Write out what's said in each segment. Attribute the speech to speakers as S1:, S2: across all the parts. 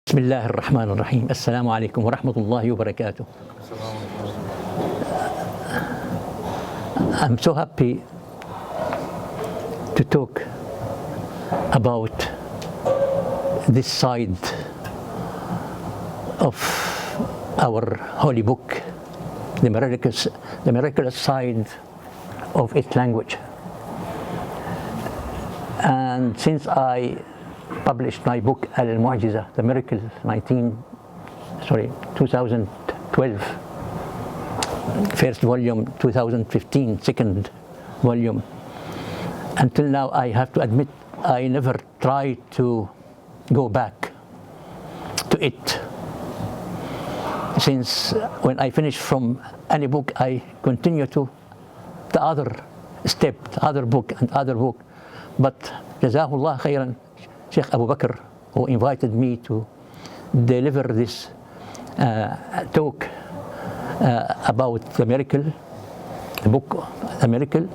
S1: بسم الله الرحمن الرحيم. السلام عليكم ورحمة الله وبركاته. I'm so happy to talk about this side of our holy book, the miraculous side of its language. And since I published my book Al-Mu'jiza, the Miracle, 2012, first volume, 2015, second volume. Until now, I have to admit, I never tried to go back to it. Since when I finish from any book, I continue to the other step, the other book and other book. But Jazahullah khairan, Sheikh Abu Bakr, who invited me to deliver this talk about the miracle, the book, The Miracle,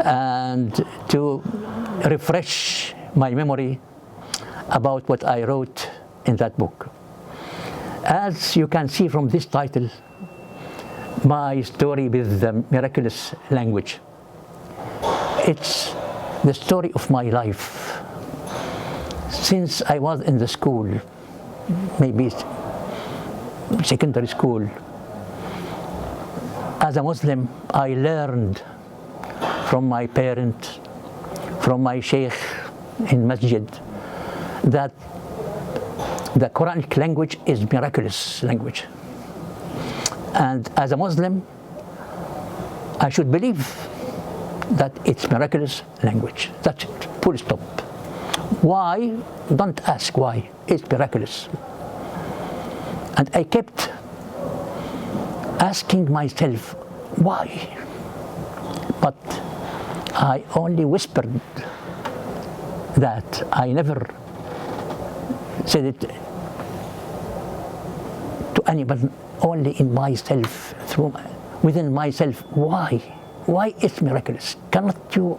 S1: and to refresh my memory about what I wrote in that book. As you can see from this title, my story with the miraculous language, it's the story of my life. Since I was in the school, maybe secondary school, as a Muslim, I learned from my parents, from my sheikh in masjid, that the Quranic language is miraculous language. And as a Muslim, I should believe that it's miraculous language. That's it, full stop. Why? Don't ask why. It's miraculous. And I kept asking myself, why? But I only whispered that. I never said it to anyone, only in myself, within myself. Why? Why it's miraculous? Cannot you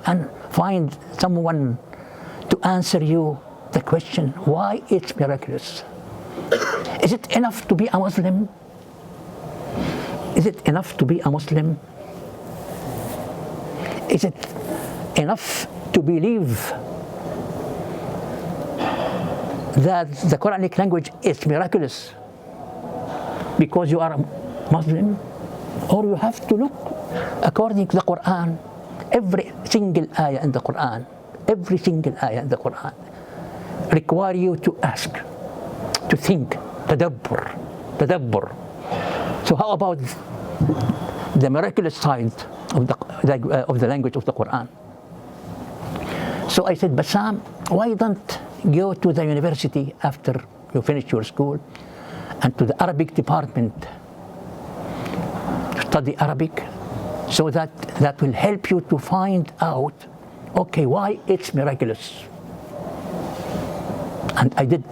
S1: find someone to answer you the question, why it's miraculous? Is it enough to be a Muslim? Is it enough to be a Muslim? Is it enough to believe that the Quranic language is miraculous because you are a Muslim? Or you have to look according to the Quran, every single ayah in the Quran, every single ayah in the Quran require you to ask, to think, tadabbur. So how about the miraculous side of the language of the Quran? So I said, Bassam, why don't go to the university after you finish your school and to the Arabic department to study Arabic, so that will help you to find out, okay, why it's miraculous. And I did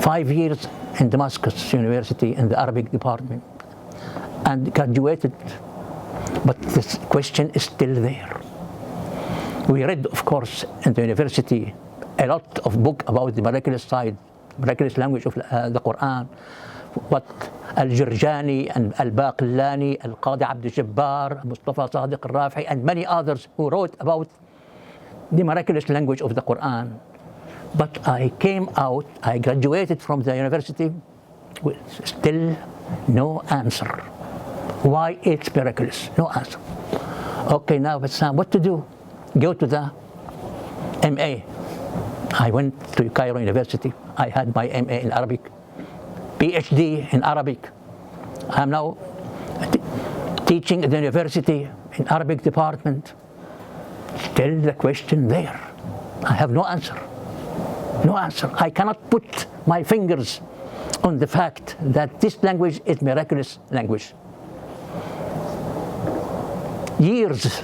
S1: 5 years in Damascus University in the Arabic department and graduated, but this question is still there. We read, of course, in the university a lot of books about the miraculous side, miraculous language of the Quran, what Al-Jurjani and Al-Baqillani, Al-Qadi Abdul Jabbar, Mustafa Sadiq Al-Rafi, and many others who wrote about the miraculous language of the Quran. But I came out, I graduated from the university with still no answer. Why it's miraculous? No answer. Okay, now Bassam, what to do? Go to the MA. I went to Cairo University. I had my MA in Arabic, PhD in Arabic. I'm now teaching at the university in Arabic department. Still the question there. I have no answer. No answer. I cannot put my fingers on the fact that this language is miraculous language. Years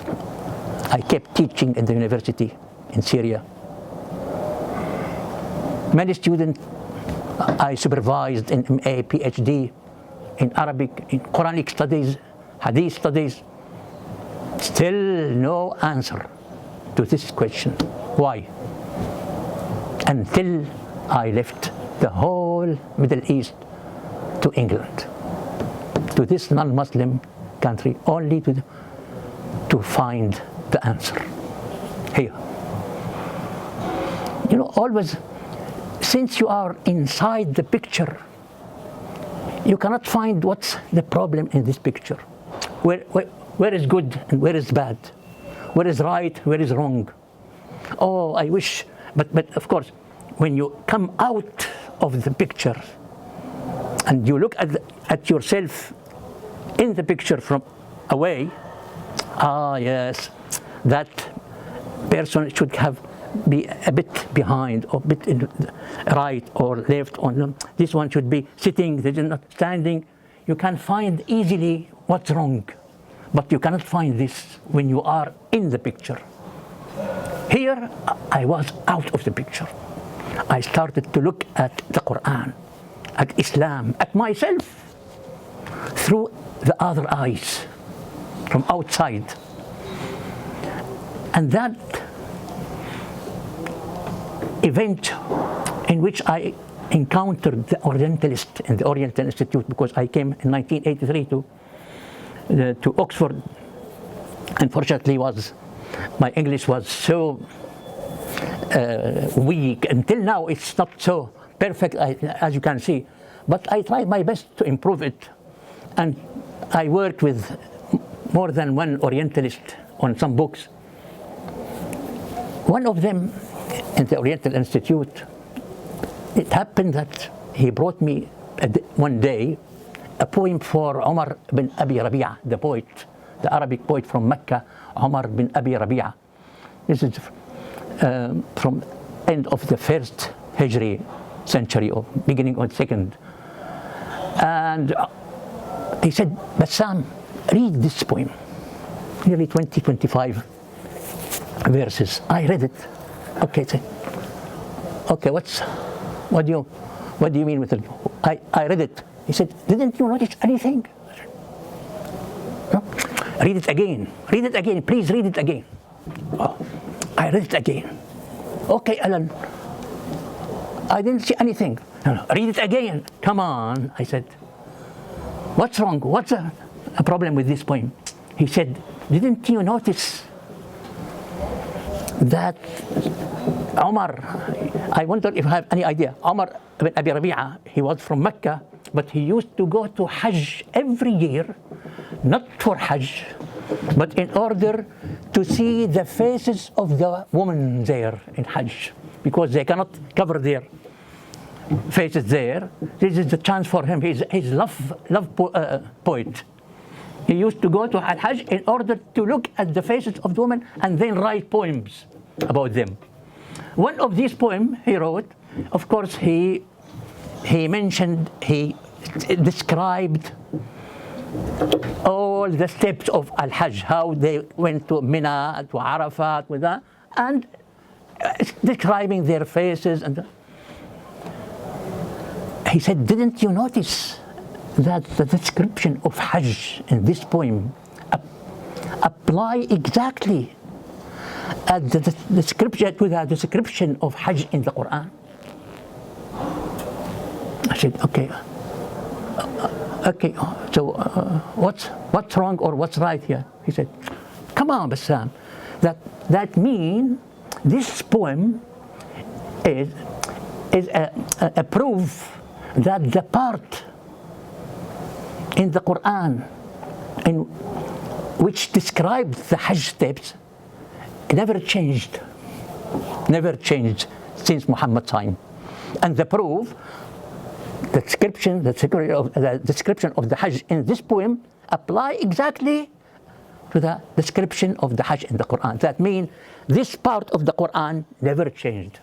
S1: I kept teaching in the university in Syria. Many students I supervised in MA, PhD, in Arabic, in Quranic studies, Hadith studies. Still no answer to this question. Why? Until I left the whole Middle East to England, to this non-Muslim country, only to find the answer here. You know, always, since you are inside the picture, you cannot find what's the problem in this picture. Where is good and where is bad? Where is right, where is wrong? Oh, I wish, but of course, when you come out of the picture and you look at yourself in the picture from away, yes, that person should have be a bit behind or a bit in right or left, or this one should be sitting, this is not standing. You can find easily what's wrong, but you cannot find this when you are in the picture. Here I was out of the picture. I started to look at the Quran, at Islam, at myself through the other eyes, from outside. And that event in which I encountered the Orientalist in the Oriental Institute, because I came in 1983 to Oxford. Unfortunately, my English was so weak. Until now, it's not so perfect, as you can see. But I tried my best to improve it. And I worked with more than one Orientalist on some books. One of them in the Oriental Institute, it happened that he brought me one day a poem for Umar bin Abi Rabi'a, the poet, the Arabic poet from Mecca, Umar bin Abi Rabi'a. This is from end of the first Hijri century or beginning of the second. And he said, Bassam, read this poem. Nearly 25 verses. I read it. Okay, what do you mean with it? I read it. He said, didn't you notice anything? I said, no. Read it again, please read it again. Oh, I read it again. Okay, Alan, I didn't see anything. No, read it again. Come on, I said. What's wrong? What's a problem with this poem? He said, didn't you notice that Umar, I wonder if I have any idea, Umar bin Abi Rabi'a, he was from Mecca, but he used to go to Hajj every year, not for Hajj, but in order to see the faces of the women there in Hajj, because they cannot cover their faces there. This is the chance for him. He's love poet. He used to go to Al-Hajj in order to look at the faces of the women and then write poems about them. One of these poems he wrote, of course, he described all the steps of Al-Hajj, how they went to Mina, to Arafat, with that, and describing their faces. And he said, didn't you notice that the description of Hajj in this poem apply exactly at the description of Hajj in the Quran? I said, okay. So what's wrong or what's right here? He said, come on, Bassam. That means this poem is a proof that the part in the Quran in which describes the Hajj steps never changed since Muhammad's time. And the proof, the description of the Hajj in this poem apply exactly to the description of the Hajj in the Quran. That means this part of the Quran never changed.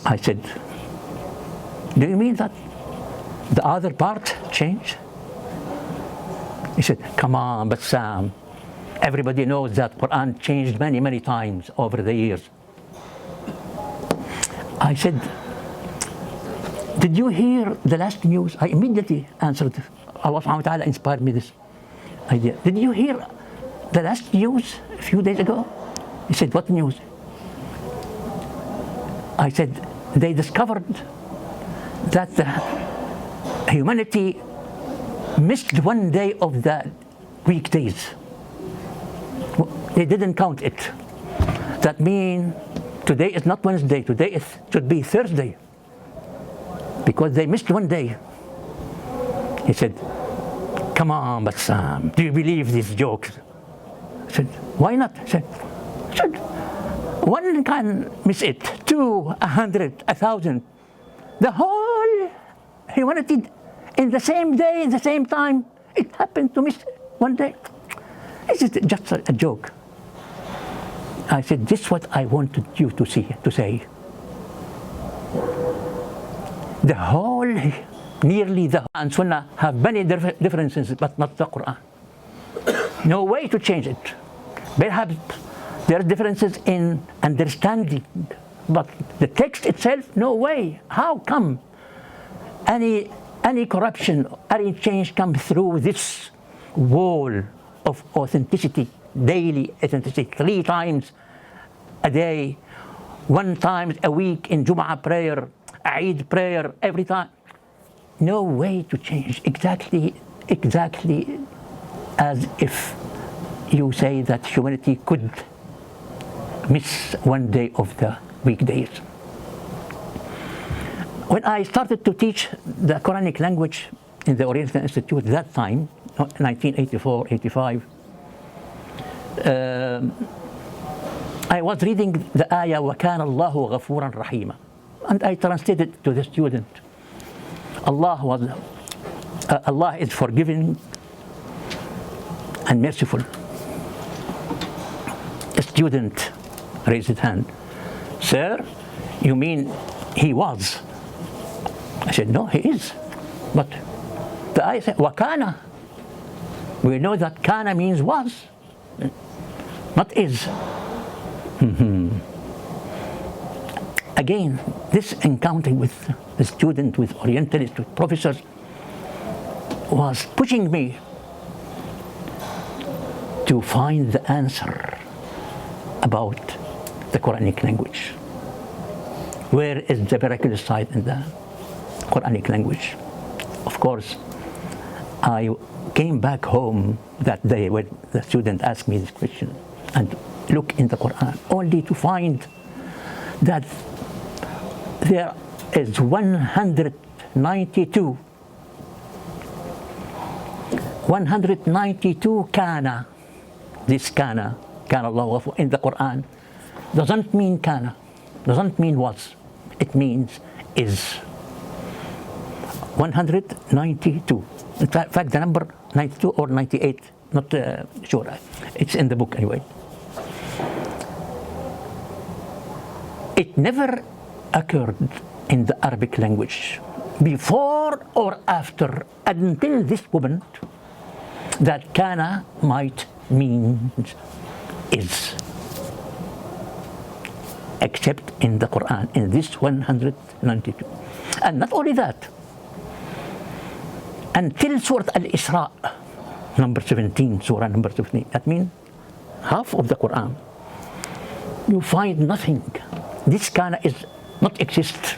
S1: I said, do you mean that the other part changed? He said, come on, Bassam. Everybody knows that Quran changed many times over the years. I said, did you hear the last news? I immediately answered. Allah subhanahu wa ta'ala inspired me this idea. Did you hear the last news a few days ago? He said, what news? I said, they discovered that the humanity missed one day of the weekdays. They didn't count it. That means today is not Wednesday, today should be Thursday, because they missed one day. He said, come on, Bassam, do you believe these jokes? I said, why not? I said, one can miss it, 200, 1,000. The whole humanity in the same day, in the same time, it happened to miss one day. This is just a joke. I said, this is what I wanted you to say. The whole, nearly the and Sunnah have many differences, but not the Quran. No way to change it. Perhaps there are differences in understanding, but the text itself, no way. How come any corruption, any change comes through this wall of authenticity, daily authenticity, 3 times a day, 1 time a week in Jum'ah prayer, Eid prayer, every time? No way to change. Exactly as if you say that humanity could miss one day of the weekdays. When I started to teach the Quranic language in the Oriental Institute that time, 1984, 85, I was reading the ayah, وَكَانَ اللَّهُ غَفُورًا رَحِيمًا, and I translated to the student. Allah is forgiving and merciful. A student raised his hand. Sir, you mean he was? I said, no, he is. But the ayah said, وَكَانَ. We know that kana means was, not is. Again, this encounter with the student, with Orientalists, with professors, was pushing me to find the answer about the Quranic language. Where is the miraculous side in the Quranic language? Of course, I came back home that day when the student asked me this question and look in the Quran, only to find that there is 192 kana. This kana Allah in the Quran doesn't mean kana, doesn't mean was, it means is. 192. In fact, the number 92 or 98, not sure. It's in the book anyway. It never occurred in the Arabic language before or after until this moment that kana might mean is, except in the Quran, in this 192. And not only that, until Surah Al-Isra, number 17, Surah number 17, that means half of the Quran, you find nothing. This kana is not exist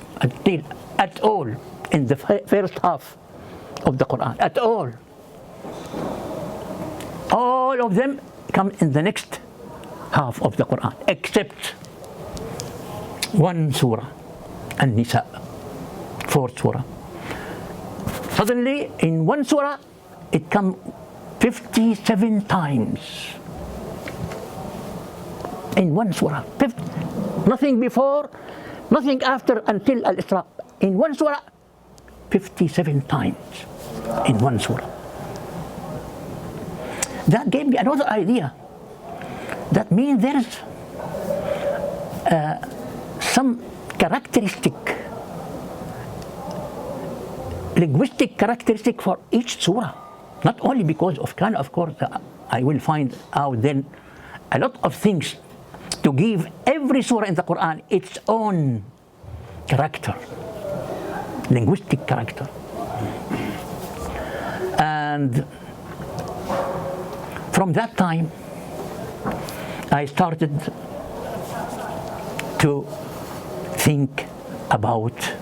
S1: at all in the first half of the Quran, at all. All of them come in the next half of the Quran, except one surah, An-Nisa, 4th surah. Suddenly, in one surah, it comes 57 times. In one surah, nothing before, nothing after, until Al-Isra. In one surah, 57 times in one surah. That gave me another idea. That means there is some characteristic, linguistic characteristic for each surah. Not only because of kana, of course, I will find out then a lot of things to give every surah in the Quran its own character, linguistic character. And from that time, I started to think about